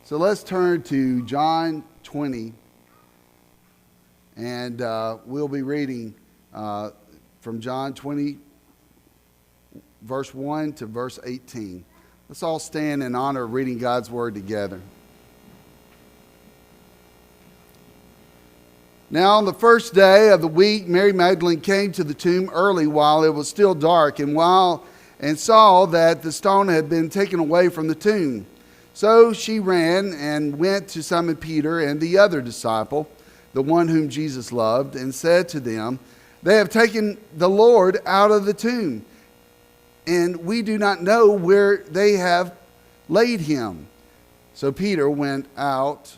So let's turn to John 20, and we'll be reading from John 20, verse 1 to verse 18. Let's all stand in honor of reading God's Word together. Now on the first day of the week, Mary Magdalene came to the tomb early while it was still dark, and saw that the stone had been taken away from the tomb. So she ran and went to Simon Peter and the other disciple, the one whom Jesus loved, and said to them, "They have taken the Lord out of the tomb, and we do not know where they have laid him." So Peter went out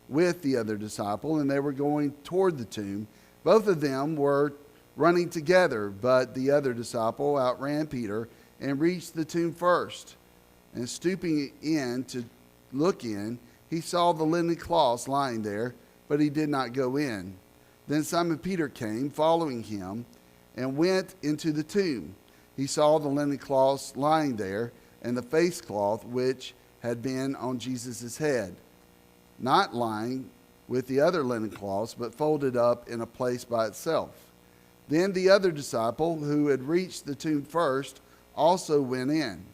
with the other disciple, and they were going toward the tomb. Both of them were running together, but the other disciple outran Peter and reached the tomb first. And stooping in to look in, he saw the linen cloths lying there, but he did not go in. Then Simon Peter came, following him, and went into the tomb. He saw the linen cloths lying there, and the face cloth which had been on Jesus' head, not lying with the other linen cloths, but folded up in a place by itself. Then the other disciple, who had reached the tomb first, also went in,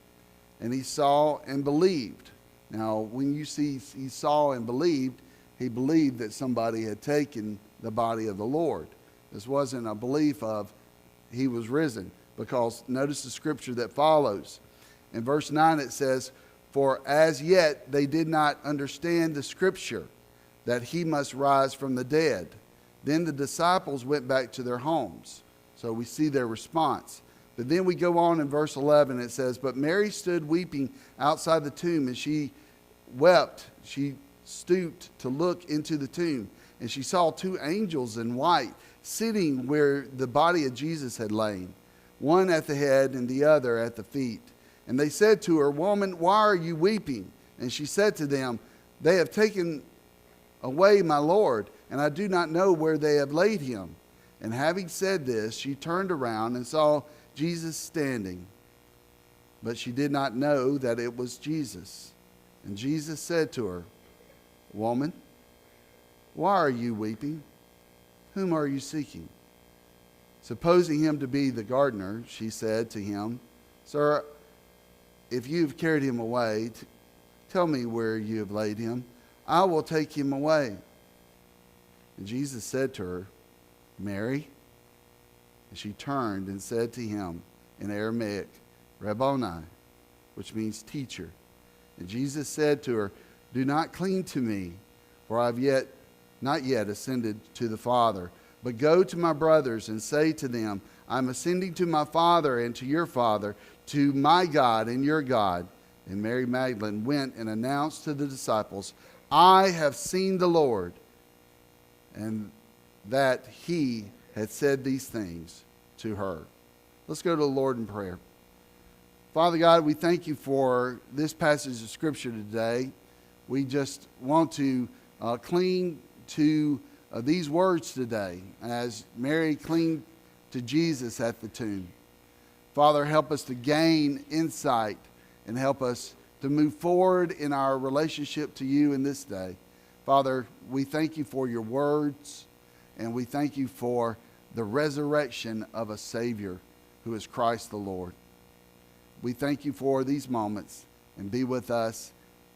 and he saw and believed. Now, when you see he saw and believed, he believed that somebody had taken the body of the Lord. This wasn't a belief of he was risen, because notice the scripture that follows. In verse 9 it says, "For as yet they did not understand the scripture, that he must rise from the dead." Then the disciples went back to their homes. So we see their response. But then we go on in verse 11, it says, "But Mary stood weeping outside the tomb, and she wept. She stooped to look into the tomb, and she saw two angels in white sitting where the body of Jesus had lain, one at the head and the other at the feet. And they said to her, 'Woman, why are you weeping?' And she said to them, 'They have taken away my Lord, and I do not know where they have laid him.' And having said this, she turned around and saw Jesus standing, but she did not know that it was Jesus. And Jesus said to her, 'Woman, why are you weeping? Whom are you seeking?' Supposing him to be the gardener, she said to him, 'Sir, if you have carried him away, tell me where you have laid him. I will take him away.' And Jesus said to her, 'Mary.' And she turned and said to him in Aramaic, 'Rabboni,' which means teacher. And Jesus said to her, 'Do not cling to me, for I have not yet ascended to the Father. But go to my brothers and say to them, I am ascending to my Father and to your Father, to my God and your God.' And Mary Magdalene went and announced to the disciples, 'I have seen the Lord,' and that he had said these things to her." Let's go to the Lord in prayer. Father God, we thank you for this passage of Scripture today. We just want to cling to these words today as Mary clinged to Jesus at the tomb. Father, help us to gain insight and help us to move forward in our relationship to you in this day. Father, we thank you for your words, and we thank you for the resurrection of a Savior who is Christ the Lord. We thank you for these moments, and be with us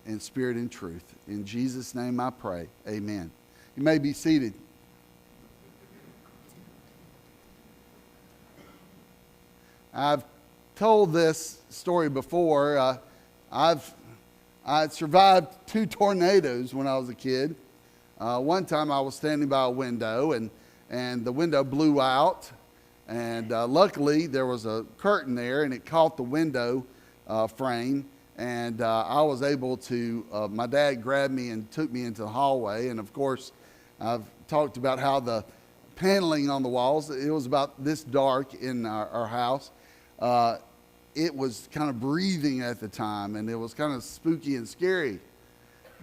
in spirit and truth. In Jesus' name I pray, amen. You may be seated. I've told this story before. I survived 2 tornadoes when I was a kid. One time I was standing by a window, and the window blew out. And luckily there was a curtain there, and it caught the window frame. And I was able to, my dad grabbed me and took me into the hallway. And of course, I've talked about how the paneling on the walls, it was about this dark in our house. It was kind of breathing at the time, and it was kind of spooky and scary.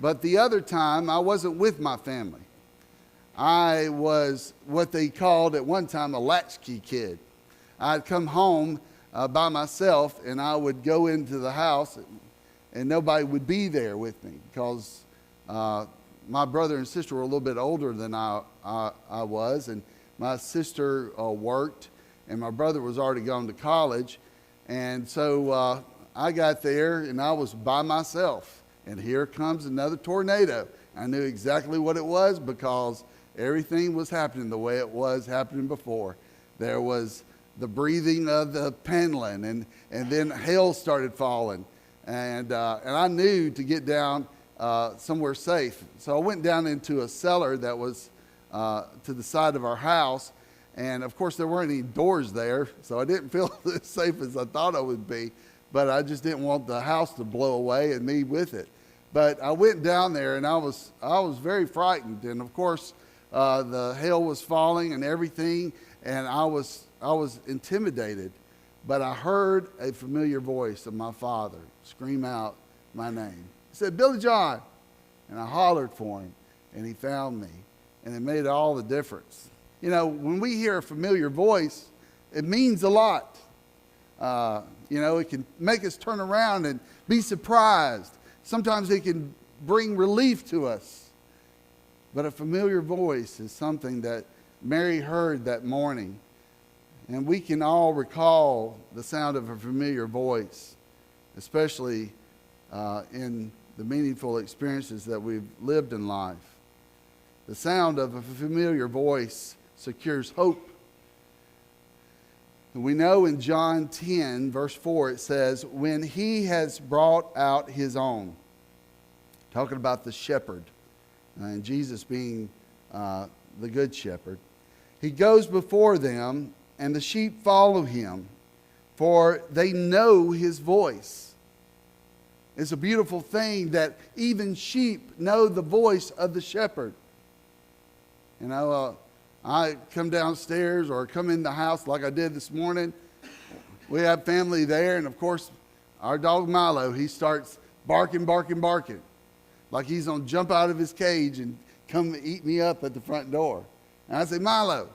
But the other time, I wasn't with my family. I was what they called at one time a latchkey kid. I'd come home by myself, and I would go into the house, and nobody would be there with me because My brother and sister were a little bit older than I was, and my sister worked, and my brother was already gone to college. And so I got there, and I was by myself. And here comes another tornado. I knew exactly what it was because everything was happening the way it was happening before. There was the breathing of the pendulum, and then hail started falling. And I knew to get down somewhere safe. So I went down into a cellar that was to the side of our house. And of course, there weren't any doors there, so I didn't feel as safe as I thought I would be. But I just didn't want the house to blow away and me with it. But I went down there, and I was very frightened. And of course, the hail was falling and everything, and I was intimidated. But I heard a familiar voice of my father scream out my name. He said, "Billy John," and I hollered for him, and he found me, and it made all the difference. You know, when we hear a familiar voice, it means a lot. It can make us turn around and be surprised. Sometimes it can bring relief to us. But a familiar voice is something that Mary heard that morning. And we can all recall the sound of a familiar voice, especially in the meaningful experiences that we've lived in life. The sound of a familiar voice secures hope. And we know in John 10, verse 4, it says, "When he has brought out his own," talking about the shepherd, and Jesus being the good shepherd, "he goes before them, and the sheep follow him, for they know his voice." It's a beautiful thing that even sheep know the voice of the shepherd. You know, I come downstairs or come in the house like I did this morning. We have family there, and of course, our dog Milo, he starts barking, like he's going to jump out of his cage and come eat me up at the front door. And I say, Milo,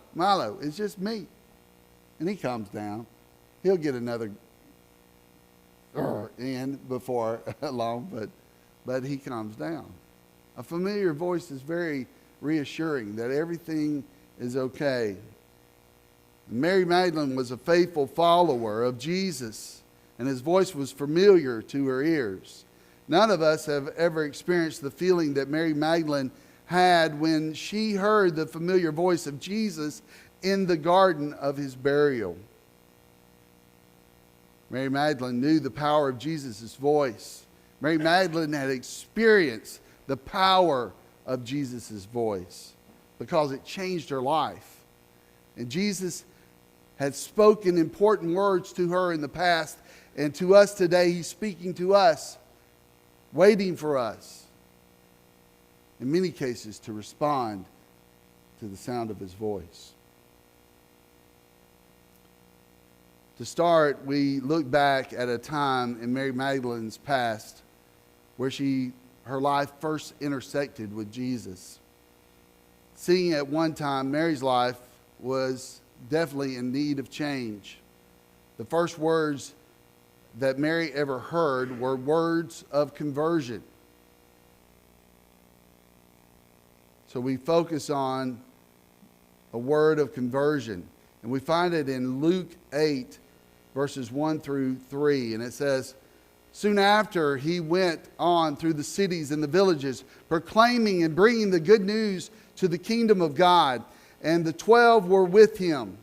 it's just me. And he calms down. He'll get another in before long, but he calms down. A familiar voice is very reassuring that everything is okay. Mary Magdalene was a faithful follower of Jesus, and his voice was familiar to her ears. None of us have ever experienced the feeling that Mary Magdalene had when she heard the familiar voice of Jesus in the garden of his burial. Mary Magdalene knew the power of Jesus' voice. Mary Magdalene had experienced the power of Jesus' voice because it changed her life. And Jesus had spoken important words to her in the past, and to us today, he's speaking to us, waiting for us, in many cases, to respond to the sound of his voice. To start, we look back at a time in Mary Magdalene's past where her life first intersected with Jesus. Seeing at one time, Mary's life was definitely in need of change. The first words that Mary ever heard were words of conversion. So we focus on a word of conversion. And we find it in Luke 8, verses 1 through 3. And it says, "Soon after he went on through the cities and the villages, proclaiming and bringing the good news to the kingdom of God. And the 12 were with him,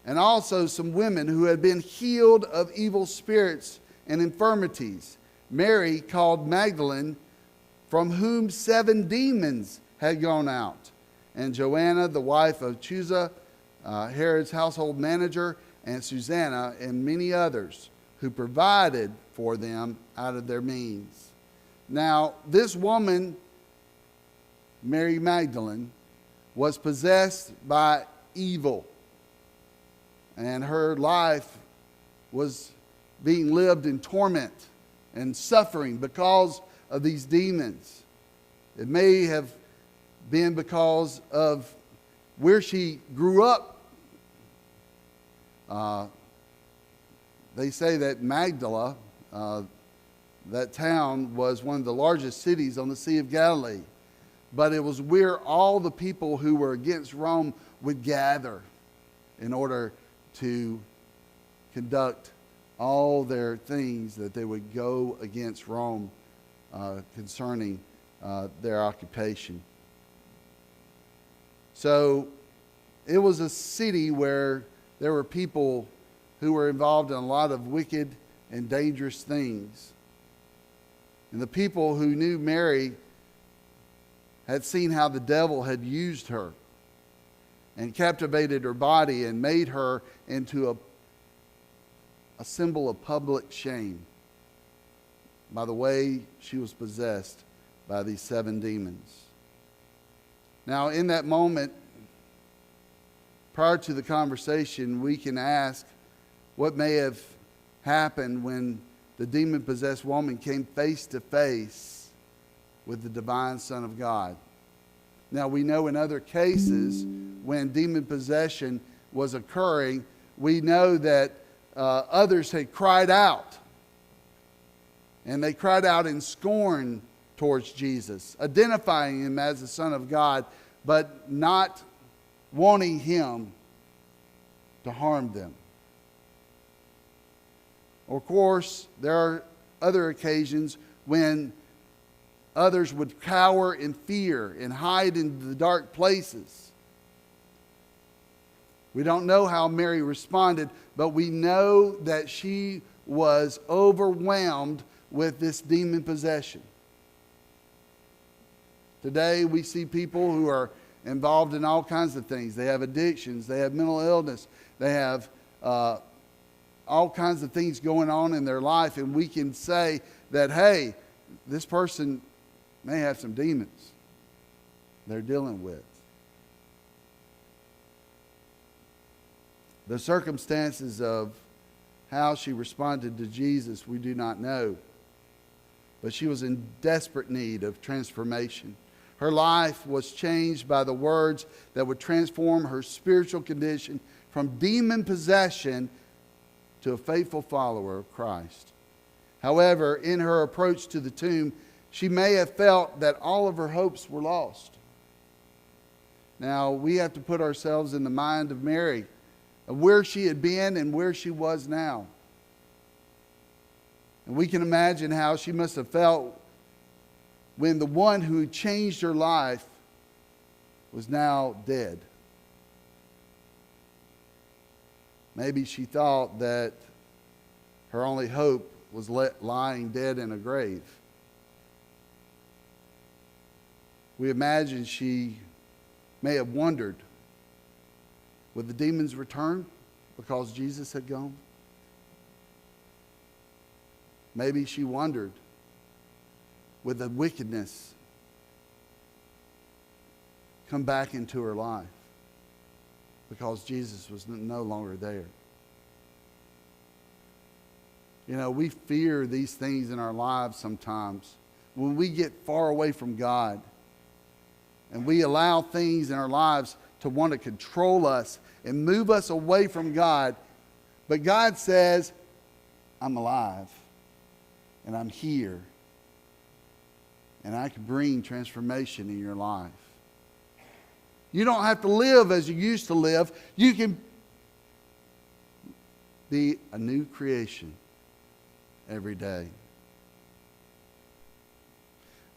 and also some women who had been healed of evil spirits and infirmities. Mary, called Magdalene, from whom 7 demons had gone out, and Joanna, the wife of Chuza, Herod's household manager, and Susanna, and many others who provided for them out of their means." Now, this woman, Mary Magdalene, was possessed by evil, and her life was being lived in torment and suffering because of these demons. It may have been because of where she grew up. They say that Magdala, That town was one of the largest cities on the Sea of Galilee, but it was where all the people who were against Rome would gather in order to conduct all their things that they would go against Rome concerning their occupation. So it was a city where there were people who were involved in a lot of wicked and dangerous things. And the people who knew Mary had seen how the devil had used her and captivated her body and made her into a symbol of public shame by the way she was possessed by these 7 demons. Now, in that moment, prior to the conversation, we can ask what may have happened when the demon-possessed woman came face to face with the divine Son of God. Now, we know in other cases when demon possession was occurring, we know that others had cried out. And they cried out in scorn towards Jesus, identifying him as the Son of God, but not wanting him to harm them. Of course, there are other occasions when others would cower in fear and hide in the dark places. We don't know how Mary responded, but we know that she was overwhelmed with this demon possession. Today we see people who are involved in all kinds of things. They have addictions, they have mental illness, they have all kinds of things going on in their life, and we can say that, hey, this person may have some demons they're dealing with. The circumstances of how she responded to Jesus, we do not know. But she was in desperate need of transformation. Her life was changed by the words that would transform her spiritual condition from demon possession to a faithful follower of Christ. However, in her approach to the tomb, she may have felt that all of her hopes were lost. Now, we have to put ourselves in the mind of Mary, of where she had been and where she was now. And we can imagine how she must have felt when the one who changed her life was now dead. Maybe she thought that her only hope was lying dead in a grave. We imagine she may have wondered, would the demons return because Jesus had gone? Maybe she wondered, would the wickedness come back into her life because Jesus was no longer there? You know, we fear these things in our lives sometimes. When we get far away from God and we allow things in our lives to want to control us and move us away from God, but God says, I'm alive and I'm here and I can bring transformation in your life. You don't have to live as you used to live. You can be a new creation every day.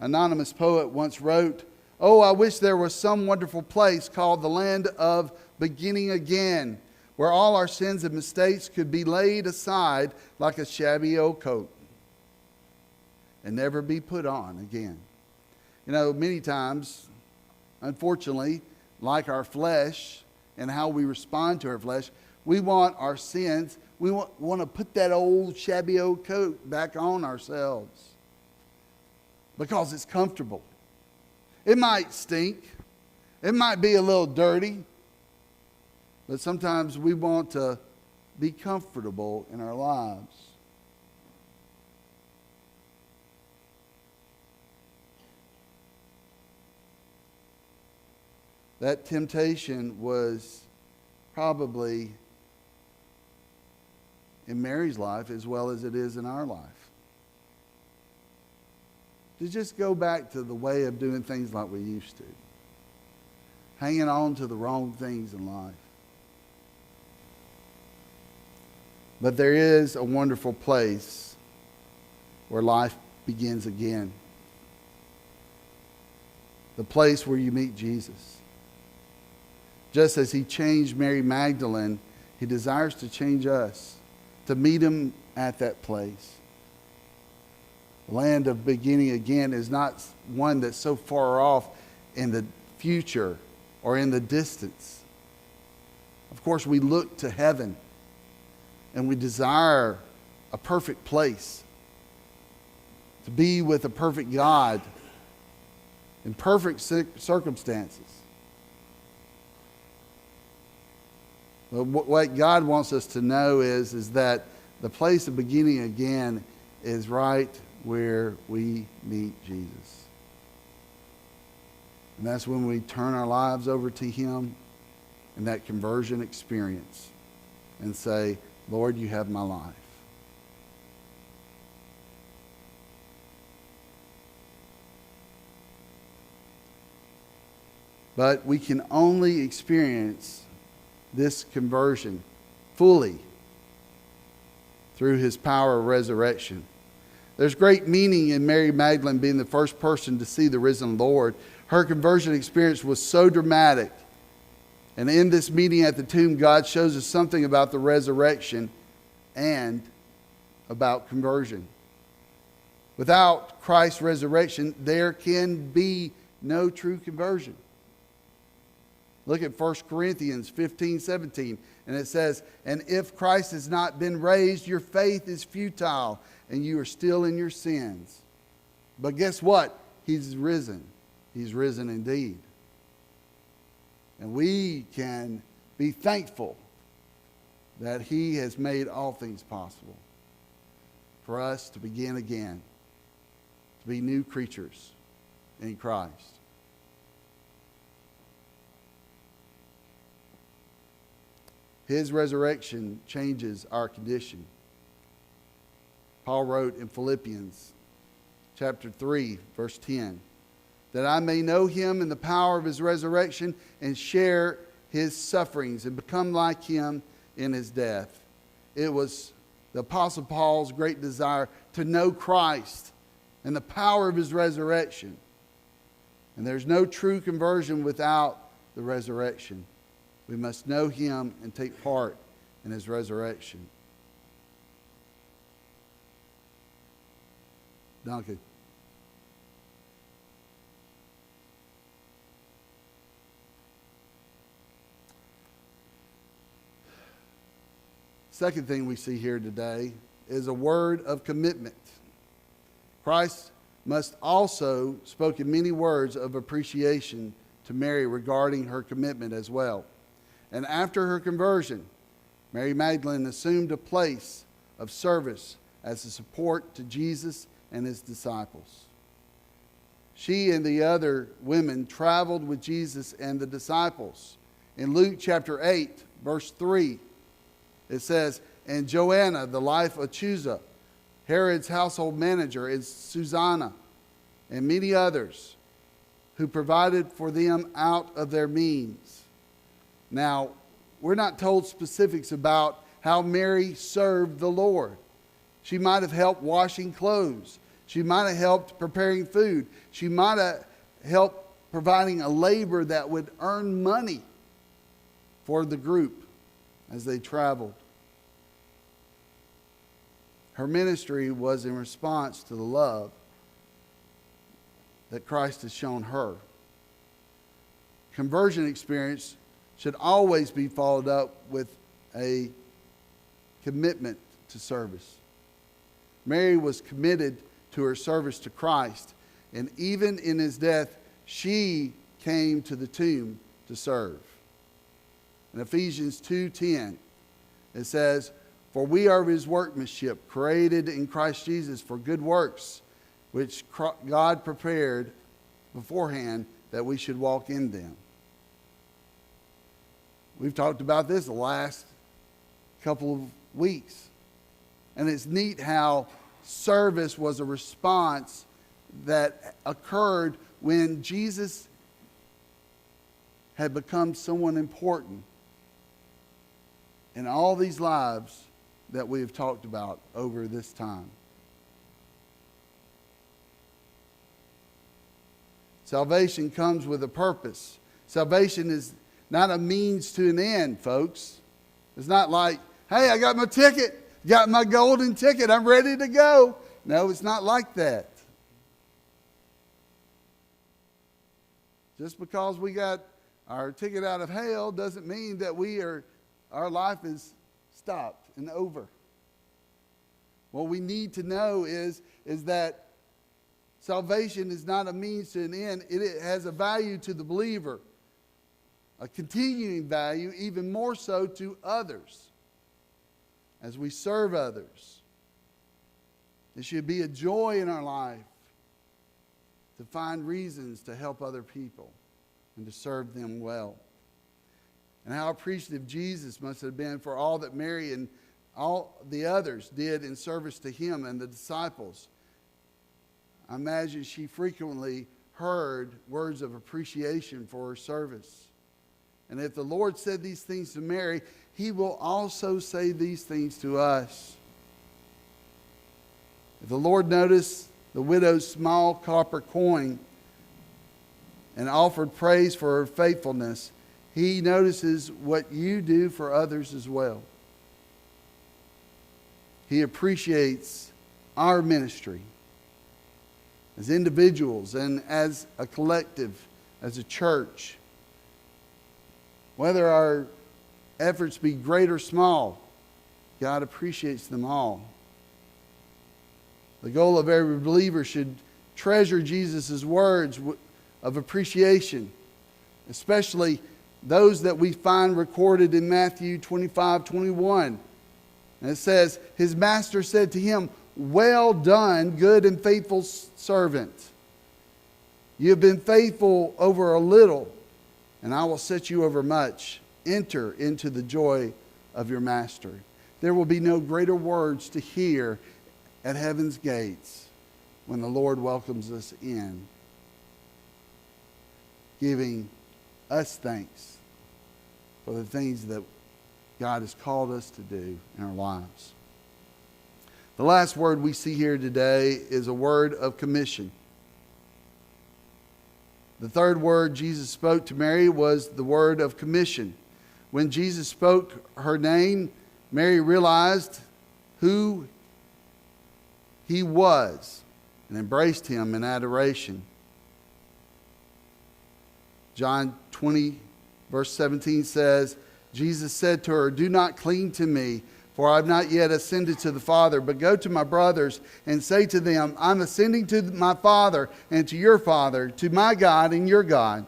Anonymous poet once wrote, "Oh, I wish there was some wonderful place called the land of beginning again, where all our sins and mistakes could be laid aside like a shabby old coat and never be put on again." You know, many times, unfortunately, like our flesh and how we respond to our flesh, we want our sins, we want to put that old shabby old coat back on ourselves because it's comfortable. It might stink. It might be a little dirty. But sometimes we want to be comfortable in our lives. That temptation was probably in Mary's life as well as it is in our life. to just go back to the way of doing things like we used to, hanging on to the wrong things in life. But there is a wonderful place where life begins again. The place where you meet Jesus. Just as he changed Mary Magdalene, he desires to change us, to meet him at that place. The land of beginning again is not one that's so far off in the future or in the distance. Of course, we look to heaven and we desire a perfect place, to be with a perfect God in perfect circumstances. But what God wants us to know is that the place of beginning again is right where we meet Jesus. And that's when we turn our lives over to him in that conversion experience and say, Lord, you have my life. But we can only experience this conversion fully through his power of resurrection. There's great meaning in Mary Magdalene being the first person to see the risen Lord. Her conversion experience was so dramatic. And in this meeting at the tomb, God shows us something about the resurrection and about conversion. Without Christ's resurrection, there can be no true conversion. Look at 1 Corinthians 15:17, and it says, and if Christ has not been raised, your faith is futile, and you are still in your sins. But guess what? He's risen. He's risen indeed. And we can be thankful that he has made all things possible for us to begin again, to be new creatures in Christ. His resurrection changes our condition. Paul wrote in Philippians chapter 3, verse 10, that I may know him in the power of his resurrection and share his sufferings and become like him in his death. It was the Apostle Paul's great desire to know Christ and the power of his resurrection. And there's no true conversion without the resurrection. We must know him and take part in his resurrection. Duncan. Second thing we see here today is a word of commitment. Christ must also spoken many words of appreciation to Mary regarding her commitment as well. And after her conversion, Mary Magdalene assumed a place of service as a support to Jesus and his disciples. She and the other women traveled with Jesus and the disciples. In Luke chapter 8, verse 3, it says, and Joanna, the wife of Chuza, Herod's household manager, and Susanna, and many others who provided for them out of their means. Now, we're not told specifics about how Mary served the Lord. She might have helped washing clothes. She might have helped preparing food. She might have helped providing a labor that would earn money for the group as they traveled. Her ministry was in response to the love that Christ has shown her. Conversion experience should always be followed up with a commitment to service. Mary was committed to her service to Christ, and even in his death, she came to the tomb to serve. In Ephesians 2:10, it says, for we are his workmanship, created in Christ Jesus for good works, which God prepared beforehand that we should walk in them. We've talked about this the last couple of weeks. And it's neat how service was a response that occurred when Jesus had become someone important in all these lives that we have talked about over this time. Salvation comes with a purpose. Salvation is not a means to an end, folks. It's not like, hey, I got my ticket, got my golden ticket, I'm ready to go. No, it's not like that. Just because we got our ticket out of hell doesn't mean that our life is stopped and over. What we need to know is that salvation is not a means to an end. It has a value to the believer, a continuing value, even more so to others as we serve others. It should be a joy in our life to find reasons to help other people and to serve them well. And how appreciative Jesus must have been for all that Mary and all the others did in service to him and the disciples. I imagine she frequently heard words of appreciation for her service. And if the Lord said these things to Mary, he will also say these things to us. If the Lord noticed the widow's small copper coin and offered praise for her faithfulness, he notices what you do for others as well. He appreciates our ministry as individuals and as a collective, as a church. Whether our efforts be great or small, God appreciates them all. The goal of every believer should treasure Jesus' words of appreciation, especially those that we find recorded in Matthew 25:21. And it says, his master said to him, well done, good and faithful servant. You have been faithful over a little, and I will set you over much. Enter into the joy of your master. There will be no greater words to hear at heaven's gates when the Lord welcomes us in, giving us thanks for the things that God has called us to do in our lives. The last word we see here today is a word of commission. The third word Jesus spoke to Mary was the word of commission. When Jesus spoke her name, Mary realized who he was and embraced him in adoration. John 20, verse 17 says, Jesus said to her, do not cling to me, for I have not yet ascended to the Father, but go to my brothers and say to them, I'm ascending to my Father and to your Father, to my God and your God.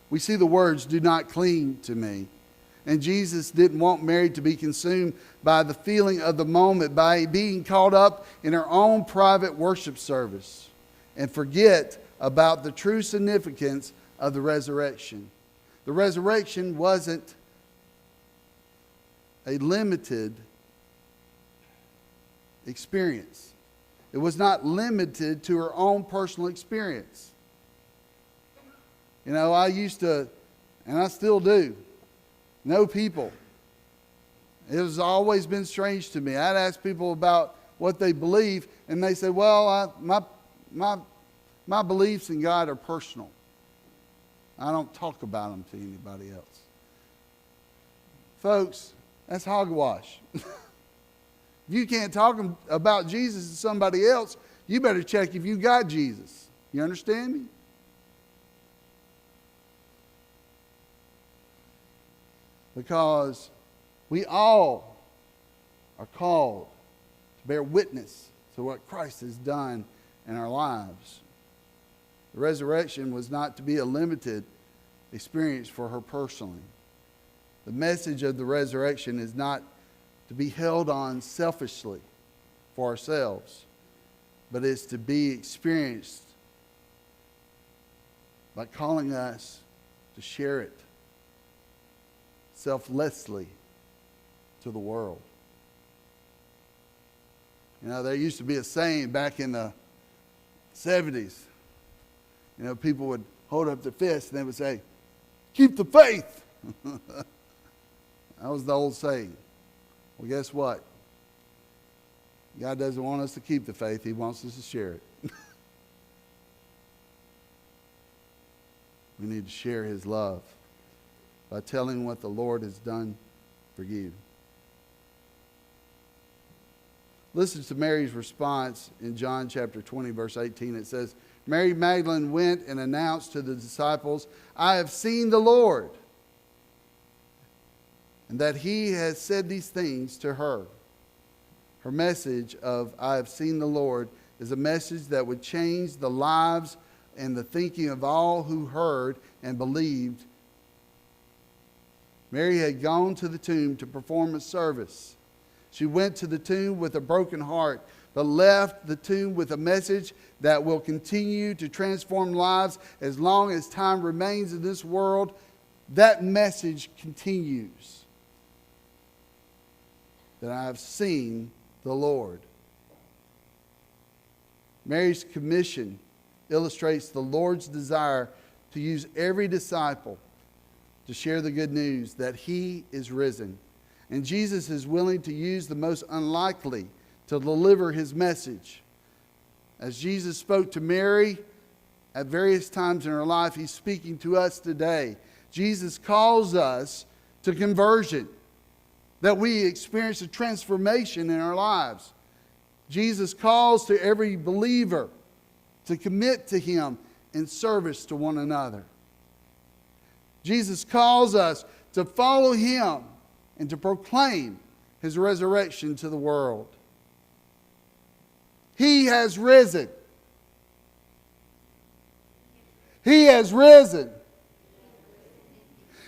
We see the words, do not cling to me. And Jesus didn't want Mary to be consumed by the feeling of the moment, by being caught up in her own private worship service, and forget about the true significance of the resurrection. The resurrection wasn't a limited experience. It was not limited to her own personal experience. You know, I used to, and I still do, know people. It has always been strange to me. I'd ask people about what they believe, and they say, well, my beliefs in God are personal. I don't talk about them to anybody else. Folks, that's hogwash. If you can't talk about Jesus to somebody else, you better check if you got Jesus. You understand me? Because we all are called to bear witness to what Christ has done in our lives. The resurrection was not to be a limited experience for her personally. The message of the resurrection is not to be held on selfishly for ourselves, but is to be experienced by calling us to share it selflessly to the world. You know, there used to be a saying back in the 70s, people would hold up their fists and they would say, keep the faith. That was the old saying. Well, guess what? God doesn't want us to keep the faith. He wants us to share it. We need to share His love by telling what the Lord has done for you. Listen to Mary's response in John chapter 20, verse 18. It says, Mary Magdalene went and announced to the disciples, I have seen the Lord, and that He has said these things to her. Her message of I have seen the Lord is a message that would change the lives and the thinking of all who heard and believed. Mary had gone to the tomb to perform a service. She went to the tomb with a broken heart, but left the tomb with a message that will continue to transform lives as long as time remains in this world. That message continues. That I have seen the Lord. Mary's commission illustrates the Lord's desire to use every disciple to share the good news that He is risen. And Jesus is willing to use the most unlikely to deliver His message. As Jesus spoke to Mary at various times in her life, He's speaking to us today. Jesus calls us to conversion, that we experience a transformation in our lives. Jesus calls to every believer to commit to Him in service to one another. Jesus calls us to follow Him and to proclaim His resurrection to the world. He has risen. He has risen.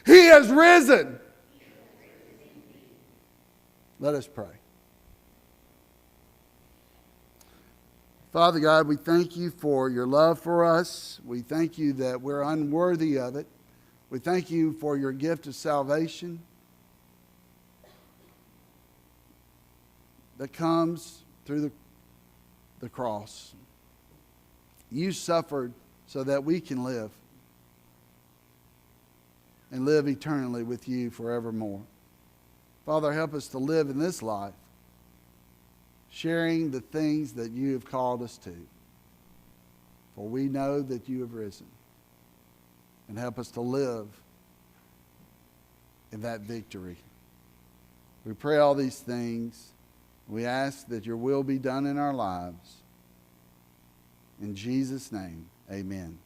He has risen. Let us pray. Father God, we thank You for Your love for us. We thank You that we're unworthy of it. We thank You for Your gift of salvation that comes through the cross. You suffered so that we can live and live eternally with You forevermore. Father, help us to live in this life, sharing the things that You have called us to. For we know that You have risen. And help us to live in that victory. We pray all these things. We ask that Your will be done in our lives. In Jesus' name, amen.